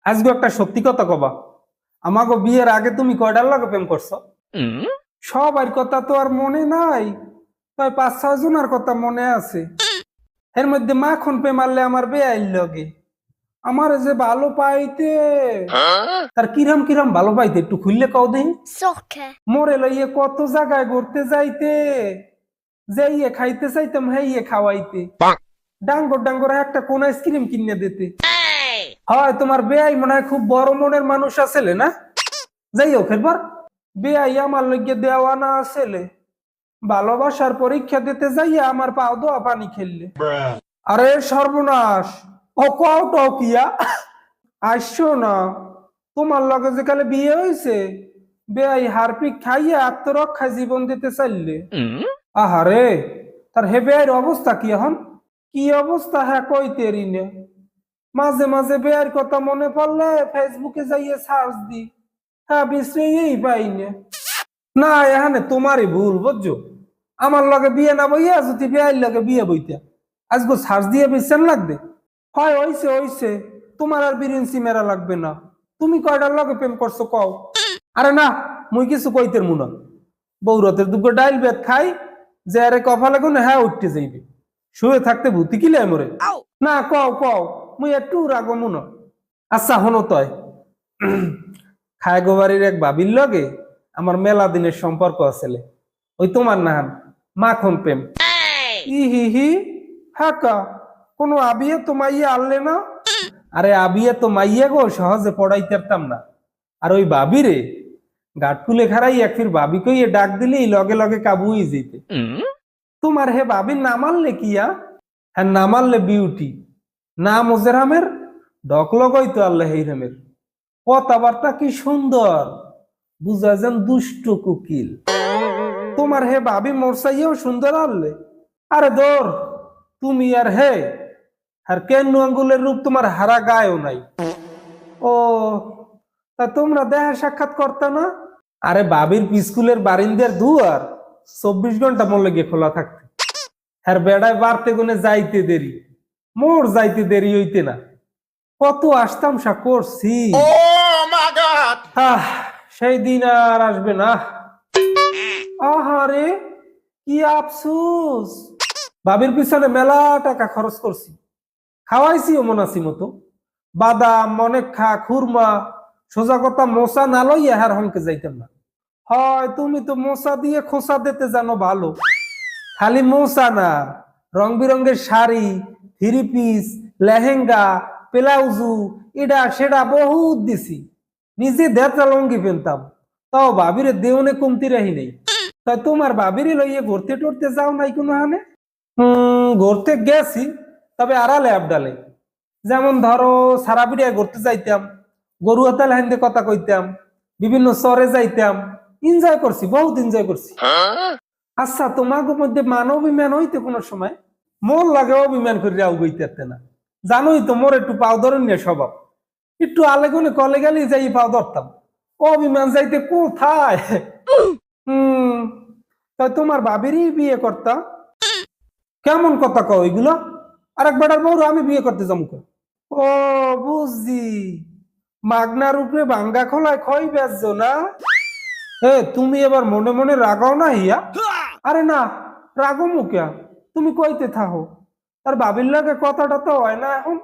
আজকে একটা সত্যি কথা কবা, আমাকে বিয়ের আগে তুমি কয়টার লাগে প্রেম করছো? সবার কথা তো আর মনে নাই, তাই 5-6 জনের কথা মনে আছে। এর মধ্যে মাখন প্রেম মারলে আমার বেআইল লগে আমার যে ভালো পাইতে, তার কিরাম কিরাম ভালো পাইতে একটু খুললে কও দিন। মোরে লইয়ে কত জায়গায় ঘুরতে যাইতে, যাইয়ে খাইতে চাইতাম হাইয়ে খাওয়াইতে, ডাঙ্গর ডাঙ্গর একটা কোন আইসক্রিম কিনে দিতে। হয় তোমার বেআই মনে হয় খুব বড় মনের মানুষ আসলে না? যাই হোক, এরপর বেআই আমার লইগে দেওয়া না আসলে ভালোবাসার পরীক্ষা দিতে যাইয়া আমার পাও দোয়া পানি খেললে। আরে সর্বনাশ, ও কও কিয়া আসছো না? তোমার লগে যে কালে বিয়ে হয়েছে, বেআই হারপিক খাইয়া আত্মরক্ষায় জীবন দিতে চাইলে। আহারে, তার হে বেআইর অবস্থা কি এখন? কি অবস্থা হ্যাঁ কইতেরি না। মাঝে মাঝে বেআইর কথা মনে পড়লে ফেসবুকে যাইয়ে সার্চ দি, হ্যাঁ বিশ্রেই পাই না। না এখানে তোমারই ভুল বুঝছো, আমার লগে বিয়ে না বইয়া যদি বেআইর লগে বিয়ে বইতা আজকে সার্চ দিয়ে বিশ্রাম লাগবে। হয় হইছে, তোমার আর বিরিঞ্চি মেরা লাগবে না। তুমি কয়টার লগে প্রেম করছো কও? আরে না, মুই কিছু কইতের মুনা, বৌরতের দুটো ডাইল বেত খাই যে আরে কপালে কোন হ্যাঁ উঠতে যাইবে, শুয়ে থাকতে ভূতি কিলে মরে। না কও মুই একটু রাগো মুনা। আচ্ছা হনো তয়, খায়গো বাড়ির এক বাবির লগে আমার মেলা দিনের সম্পর্ক আছে, ওই তোমার নাহান মাখন প্রেম। হি হাকা, কোনো আবিয়ে তো মাইয়ে আনলে না? আরে আবিয়ে তো মাইয়ে গো সহজে পড়াইতে পারতাম না। আর ওই বাবি রে গাটকুলে খারাই এক ফির বাবি কইয়ে ডাক দিলেই লগে লগে কাবুই যেতে। তোমার হে বাবির নাম আনলে কিয়া? হ্যাঁ নাম আনলে বিউটি, নাম ওজেরামের, ডক লগই তো আল্লাহ হেইরামের। কথাবার্তা কি সুন্দর, বুঝা যেন দুষ্ট কুকিল। তোমার হে বাবি মোরসাইয়েও সুন্দর আনলে। আরে দোর তুমি আর হে, আর কেন আঙ্গুলের রূপ তোমার হারা গায়েও নাই। ও তা তোমরা দেখা সাক্ষাৎ করতে না? আরে বাবির স্কুলের বারিন্দার দুয়ার 24 ঘন্টা মন লেগে খোলা থাকতে, আর বেড়ায় বাড়তে গুনে যাইতে দেরি, মোর যাইতে দেরি হইতে না। কত আসতাম সা করছি, সেই দিন আর আসবে না। আহারে কি আফসোস, বাবির পিছনে মেলা টাকা খরচ করছি, খাওয়াইছি মনাসি মতো বাদাম অনেক খা খুরমা, সোজা কথা মোসা না লইয়া হার হনকে যাইতাম না। হয় তুমি তো মোসা দিয়ে খোসা দিতে জানো ভালো, খালি মোসা না, রং বিরঙ্গের শাড়ি, থ্রি পিস, লেহেঙ্গা, প্লাউজু, এটা সেটা বহুত দিছি। নিজে দেড়টা লঙ্গি পেনতাম, তাও বাবিরে দেওনে কমতি রাহি নেই। তাই তোমার বাবিরে লইয়ে ঘুরতে টরতে যাও নাই কোনো হানে? ঘুরতে গেছি, তবে আড়ালে আবডালে। যেমন ধরো সারাবিড়িয়া ঘুরতে যাইতাম, গরুয়াতাল হাইন্দে কথা কইতাম, বিভিন্ন চরে যাইতাম, এনজয় করছি, বহুত এনজয় করছি। আচ্ছা তোমাকে মধ্যে মান অভিমান হইতে কোনো সময়? মোর লাগে অভিমান করে আউগইতে না, জানোই তো মোর একটু পাও ধরনীয় স্বভাব, একটু আলেগুনে কলে গেলে যাই পাও ধরতাম, অভিমান যাইতে কোথায়। তাই তোমার বাবিরই বিয়ে করতা? কেমন কথা কও এগুলো? আরেক বেটার বউর আমি বিয়ে করতে যাবো? ও বুঝছি, মাগনার উপরে ভাঙ্গা খোলায় খই বেচছো না? তুমি এবার মনে মনে রাগাও না হিয়া? আরে না, রাগো মুখিয়া, তুমি কইতে থাকো। তার বাবির লাগে কথাটা তো হয় না এখন?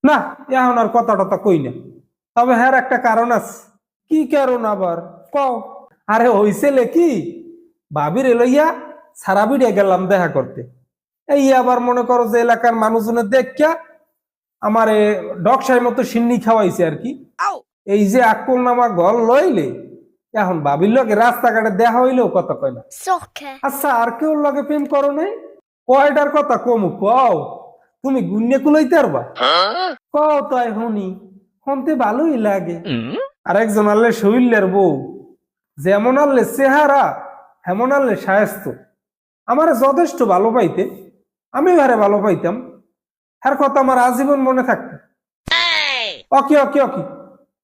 না এখন আর কথাটা কই না, তবে হ্যাঁ একটা কারণ আছে। কি কারণ আবার কও? আরে হইছেলে কি, বাবির লইয়া সারাবিড়িয়া গেলাম দেখা করতে, এই আবার মনে করো যে এলাকার মানুষজনের দেখা আমারে ডকসাই মতো সিন্নি খাওয়াইছে আর কি। এই যে আকুল নামা গল লইলে এখন বাবির লগে রাস্তাঘাটে দেখা হইলেও কথা কয় না। আচ্ছা আর কেউ লগে প্রেম করো নাই? কয়টার কথা কমু কও, তুমি গুন্নে কুলাইতে পারবা? কও তাই শুনি, শুনতে ভালোই লাগে। আর একজন আনলে শৈলের বউ, যেমন আনলে চেহারা হেমন আনলে সায়স্ত, আমারে যথেষ্ট ভালো পাইতে, আমি হারে ভালো পাইতাম, হ্যার কথা আমার আজীবন মনে থাকতো। অকি অকি অকি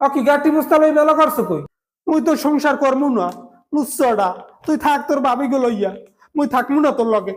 অকি গাটি মুস্তা লই মেলা করছো কই? মুই তো সংসার করমু না লুচ্ছড়া, তুই থাক তোর বাবিকে লইয়া, মুই থাকমু না তোর লগে।